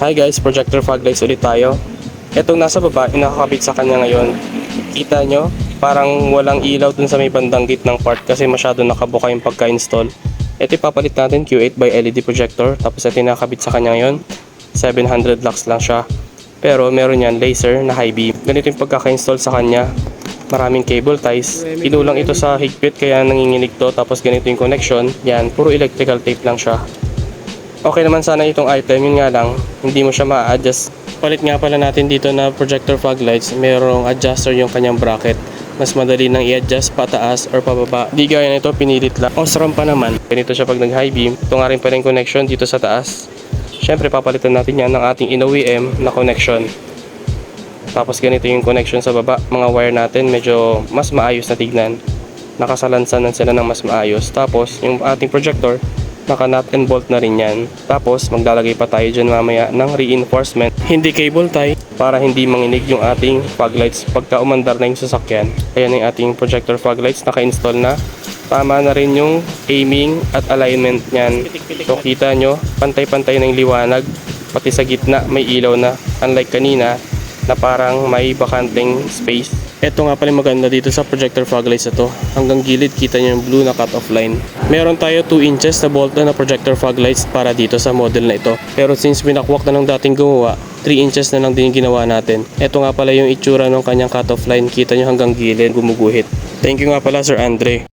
Hi guys, projector fog lights ulit tayo. Etong nasa baba, inakakabit sa kanya ngayon. Kita nyo, parang walang ilaw dun sa may bandang gitnang part kasi masyado nakabuka yung pagka-install. Ito ipapalit natin Q8 by LED projector, tapos ito inakakabit sa kanya ngayon. 700 lux lang siya. Pero meron yan laser na high beam. Ganito yung pagkaka-install sa kanya. Maraming cable ties. Pinulang ito sa higpit kaya nanginginig to, tapos ganito yung connection. Yan, puro electrical tape lang siya. Okay naman sana itong item, yun nga lang, hindi mo siya ma-adjust. Palit nga pala natin dito na projector fog lights, merong adjuster yung kanyang bracket. Mas madali nang i-adjust pataas or pababa. Di gaya nito, pinilit lang. Osram pa naman. Ganito siya pag nag-high beam. Ito nga rin pala yung connection dito sa taas. Siyempre, papalitan natin yan ng ating InnoWM na connection. Tapos ganito yung connection sa baba. Mga wire natin, medyo mas maayos na tignan. Nakasalansanan sila ng mas maayos. Tapos, yung ating projector, naka nut and bolt na rin yan. Tapos maglalagay pa tayo dyan mamaya ng reinforcement, hindi cable tie, para hindi manginig yung ating fog lights pagka umandar na yung sasakyan. Ayan yung ating projector fog lights, naka-install na. Tama na rin yung aiming at alignment nyan. So kita nyo, pantay-pantay ng liwanag, pati sa gitna may ilaw na, unlike kanina na parang may bakanteng space. Ito nga pala maganda dito sa projector fog lights na to. Hanggang gilid kita nyo yung blue na cut-off line. Meron tayo 2 inches na bolt na projector fog lights para dito sa model na ito. Pero since binakwak na ng dating gumawa, 3 inches na lang din yung ginawa natin. Ito nga pala yung itsura ng kanyang cut-off line. Kita nyo hanggang gilid gumuguhit. Thank you nga pala Sir Andre.